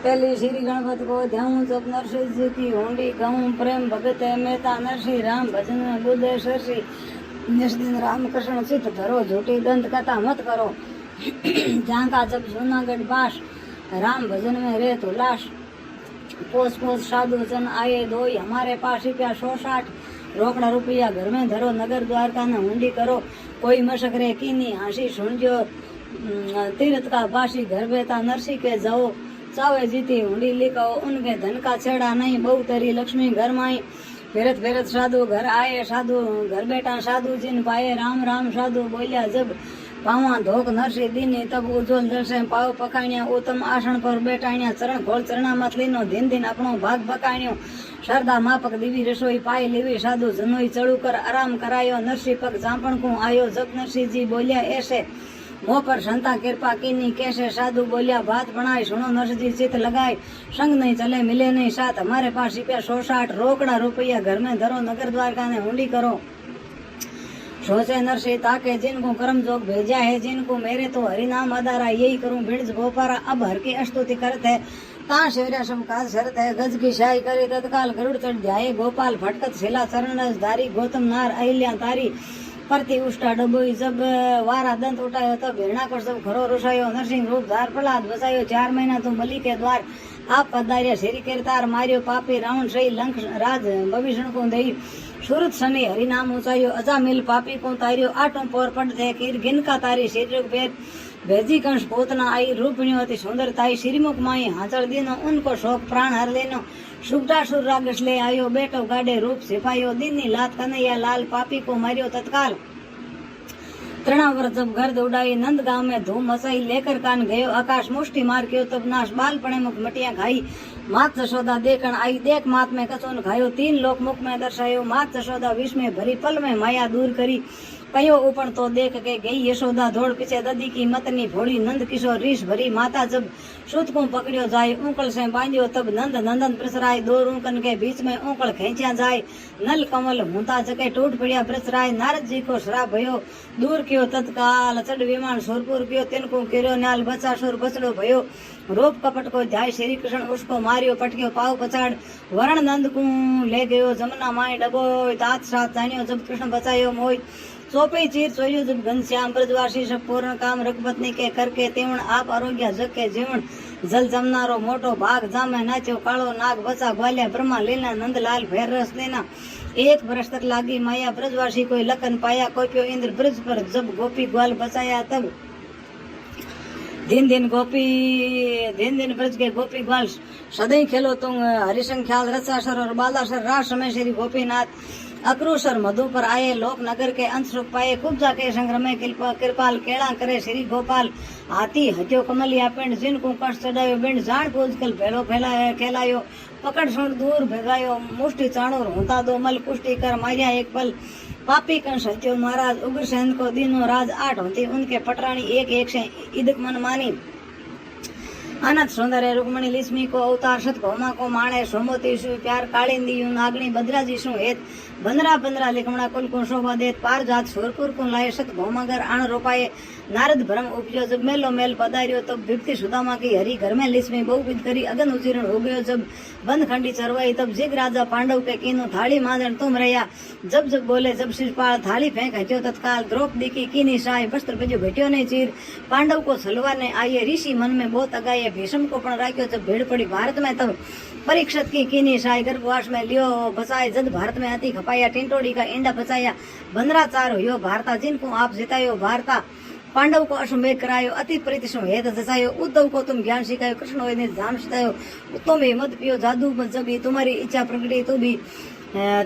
पहली श्री गणपति को ध्याऊं जब नरसिंह जी की हुंडी गाऊं प्रेम भगत है मेहता नरसिंह राम भजन में बुद्धे सरसी जिस दिन राम कृष्ण चित धरो झूठी दंत कथा मत करो झांका जब जूनागढ़ बास राम भजन में रे तो लाश पोस पोस साधु जन आए दो हमारे पास रुपया 160 रोकड़ा रुपया घर में धरो नगर द्वारका ने हुंडी करो कोई मशक रे कीनी हांसी सुन जो तीर्थ का बासी घर बेता नरसिंह के जाओ चावे जीती हुंडी लिखाओ उनके धन का छेड़ा नहीं बहु तेरी लक्ष्मी घर माई फेरत फेरत साधु घर आए साधु घर बेटा साधु जिन पाए राम राम साधु बोलिया जब पावा धोक नरसिंह दीनी तब उज्जवल दर्शन पाव पकाण्या उत्तम आसन पर बैठाण्या चरण घोल चरणा मत लीनो दिन दिन अपनो भाग पकाण्यो शारदा मापक दीवी रसोई पाई लेवी साधु जनोई चढ़ू कर आराम करायो नरसिंह पग जापण को आयो जब नरसिंह जी बोलिया ऐसे मुँह पर संता कृपा कीनी कैसे साधु बोलिया बात बनाई सुनो नरसिंह जी चित लगाए संग नहीं चले मिले नहीं साथ हमारे पास रुपया 160 रोकड़ा रुपया घर में धरो नगर द्वारका ने हुंडी करो सोचे नरसिंह ताके जिनको कर्म जोग भेजा है जिनको मेरे तो हरिनाम अदारा यही करूं भिड़ गोपारा अब हर की स्तुति करत है ता शेरा समकाज शरत है गज की शाही करे तत्काल गरुड़ चढ़ जाए गोपाल भटकत शिला चरण धारी गौतम नार अहिल्या तारी परती उष्टा डबोई जब वारा दंत उठायो तब भेड़ा कर सब घरो रुसायो नरसिंह रूप धार प्रहलाद बसायो 4 महीना तो बलि के द्वार आप पधारिया श्री कीर्तार मारियो पापी रावण सही लंक राज भविष्ण को दई सूरत शनि हरिनाम ऊंचायो अजामिल पापी को तारियो आठों पोर पट थे कीर गिनका तारी शीर्षक भेद भेजी कंस पोतना आई रूपणियो अति सुंदरताई श्रीमुख माई हाचल दीनो उनको शोक प्राण हर लेनो सुगटासुर रागस ले आयो बेटो गाडे रूप सिपायो दीनी लात कन्हैया लाल पापी को मारियो तत्काल तृणावर जब गर्द उड़ाई नंद गांव में धूम मचाई लेकर कान गयो आकाश मुष्टि मार क्यों तब नाश बाल पड़े मुख मटिया खाई मात जशोदा देखण आई देख मात में कचोन खायो 3 लोक मुख में दर्शायो मात जशोदा विष में भरी पल में माया दूर करी कयो ऊपर तो देख के गई यशोदा दौड़ पीछे ददी की मतनी भोड़ी नंद किशोर रीस भरी माता जब सूत को पकड़ियो जाए ऊकल से बांधियो तब नंद नंदन प्रसराय दो रूकन के बीच में ऊकल खेंचा जाए नल कमल हुता जके टूट पड़िया प्रसराय नारद जी को श्राप भयो दूर कियो तत्काल चढ़ विमान सुरपुर कियो तिनको किरो न्याल बचा सुर बचड़ो भयो रूप कपट को ध्याय श्री कृष्ण उसको मारियो पटकियो पाव पचाड़ वरण नंद को ले गयो जमुना माए डबो तात साथ जानियो जब कृष्ण बचायो मोय चौपे चीर चोयो जब घनश्याम ब्रजवासी सब पूर्ण काम रघुपत्नी के करके तेवण आप आरोग्य जग के जीवन जल जमनारो मोटो भाग जामे नाचो कालो नाग बचा ग्वालिया ब्रह्मा लीला नंदलाल भैर रस लेना 1 वर्ष तक लागी माया ब्रजवासी कोई लखन पाया कोई प्यो इंद्र ब्रज पर जब गोपी ग्वाल बचाया तब दिन दिन ब्रज के गोपी ग्वाल सदैव खेलो तुम हरिशंख ख्याल रचासर और बालासर रास समय श्री गोपीनाथ अक्रूसर मधु पर आए लोक नगर के अंत सुख पाए खूब जाके संग्रह में कृपाल केड़ा करे श्री गोपाल हाथी हत्यो कमलिया पिंड जिनको कष्ट चढ़ायो बिंड जान पूज कल भेलो फैलाया खेलायो पकड़ सुन दूर भेगायो मुष्टि चाणोर होता दो मल पुष्टि कर मारिया एक पल पापी कंस हत्यो महाराज उग्रसेन को दिनो राज 8 होती उनके पटरानी एक से इदक मन मानी अनंत सुंदर रुक्मणी लिस्मी को अवतार सत भौमा को माणे सोमोती सु प्यार कालिंदी नागणी बद्राजी सु हेत बंदरा लिखमणा कुल को शोभा देत पार जात सुरपुर को लाए सत भौमागर आण रोपाए नारद भ्रम उपजो जब मेलो मेल पधारियो तब विपति सुदामा की हरी घर में लिस्मी बहुविध करी अगन उचीर्ण हो गयो जब बंद खंडी चरवाई तब जिग राजा पांडव के कीनो थाली मांजन तुम रया जब बोले जब शिषपाल थाली फेंक हत्यो तत्काल द्रौपदी की कीनी साय वस्त्र भेजो भेट्यो नहीं चीर पांडव को सलवार ने आये ऋषि मन में बहुत अगाये भीष्म को पण राख्यो जब भीड़ पड़ी भारत में तब परीक्षित की कीनी साय गर्भवास में लियो बसाए जद भारत में अति खपाया टिंटोड़ी का इंडा बचाया बंदरा चार हुयो भारता जिनको आप जितायो भारता पांडव को अश्वमेध करायो अति प्रीति सो हेत जसायो उद्धव को तुम ज्ञान सिखायो कृष्ण ने धाम सिखायो तुम भी मत पियो जादू मत जबी तुम्हारी इच्छा प्रकटी तू भी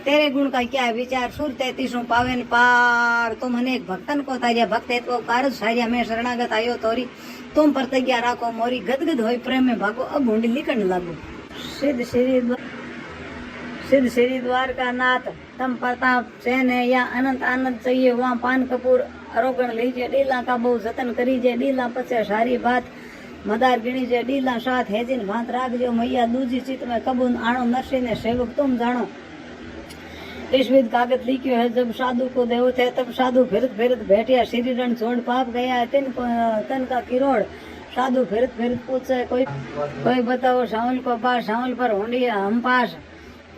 तेरे गुण का क्या विचार सुर 33 पावन पार तुम अनेक भक्तन को तारिया भक्त तो कारज सारिया में शरणागत आयो तोरी तुम प्रतिज्ञा राखो मोरी गदगद होई प्रेम में भागो अब भूंडी लिखण लागो सिद्ध श्री द्वारका नाथ तम प्रताप सेन है या अनंत आनंद चाहिए वहाँ पान कपूर आरोगण लीजिए डीला का बहु जतन करीजे डीला पचे सारी बात मदार गिणीजे डीला साथ हेजिन भांत राखजो मैया दूजी चित में कबून आणो नरसिंह ने सेवक तुम जानो इस विध कागज लिखियो है जब साधु को देव थे तब साधु फिरत फिरत बैठिया श्री रण छोड़ पाप गया तन का किरोड़ साधु फिरत फिरत पूछे कोई बताओ सावल को पास, सावल पर हुंडी हम पास,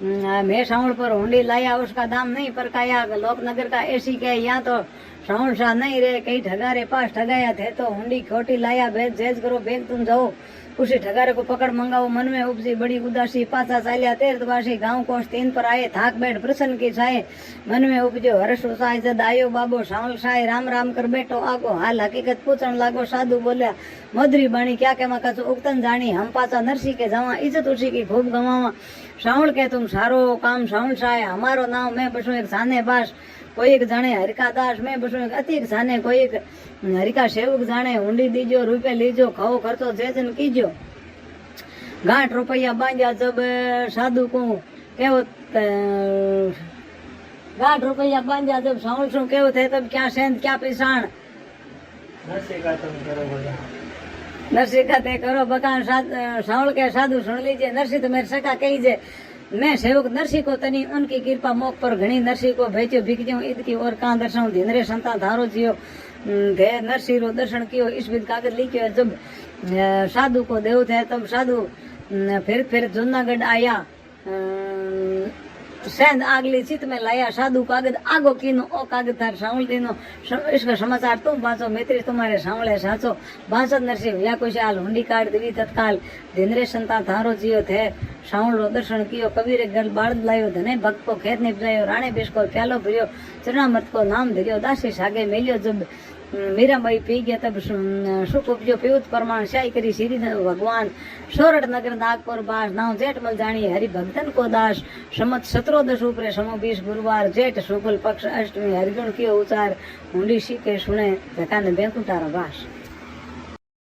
मैं सावल पर हुंडी लाया उसका दाम नहीं परकाया, लोकनगर का ऐसी क्या यहाँ तो सावल सा नहीं रे, कई ठगारे पास ठगाया थे तो हुंडी खोटी लाया, भेज जेज करो भेज तुम जाओ, उसी ठगारे को पकड़ मंगाओ, मन में उपजी बड़ी उदासी, पासा चाल्या तीर्थवासी, गांव कोष 3 पर आए, थाक बैठ प्रसन्न की छाए, मन में उपजो हर्ष उत्साह, जद आयो बाबो सावल साय, राम राम कर बैठो आगो, हाल हकीकत पूछण लागो, साधु बोल्या मधुरी बाणी क्या के मका उगतन जानी, हम पाचा नरसी के जावा, इज्जत उसी की खूब गवावा, सावल के तुम सारो काम सावल साय, हमारो नाम मैं बसू एक साने बास, कोई एक जाने हरिका दास, मैं बसू एक अतीक साने, कोई एक हरिका सेवक जाने, हुंडी दीजो रुपये लीजो, खाओ खर्चो जेजन कीजो, 60 रुपया बांध्या जब साधु को केवो 60 रुपया बांध्या जब सावल शू केवो थे तब क्या सेंध क्या पिसाण, नरसी का ते करो बकान, सावल के साधु सुन लीजिए, नरसी तो मेरे सका कहीजे, मैं सेवक नरसी को तनी उनकी कृपा मोक पर घनी, नरसी को भेजो भिखजो ईद की और कां दर्शन धिनरे संता धारो जियो, थे नरसी रो दर्शन कियो, इस विध कागज लिखियो, जब साधु को देव थे तब साधु फिर जूनागढ़ आया, सेंध आगली चित में लाया, साधु कागज आगो कीनो, ओ कागज थार सावल दीनो, इसका समाचार तुम बाँचो, मैत्री तुम्हारे सावले साचो, बांसद नरसिंह या कुछ आल हुंडी काट देवी तत्काल, धिनरे संता थारो जियो थे, सावल रो दर्शन कियो, कबीरे गढ़ बाळद लायो, धने भक्त को खेत ने पिलायो, राणे बेस को प्यालो भर्यो, चरणामृत को नाम धर्यो, दासी सागे मेल्यो, जब मीराबाई पी गया तब सुख उपजो, पीयूत प्रमाण स्याई करी श्री भगवान, सोरठ नगर नागपुर बास, नाव जेठमल जानी हरि भक्तन को दास, समत 17 उपरे समो 20 गुरुवार, जेठ शुक्ल पक्ष अष्टमी, हरिगुण कियो उचार, हुंडी सीके सुने, झकाने बेकुटारा बास।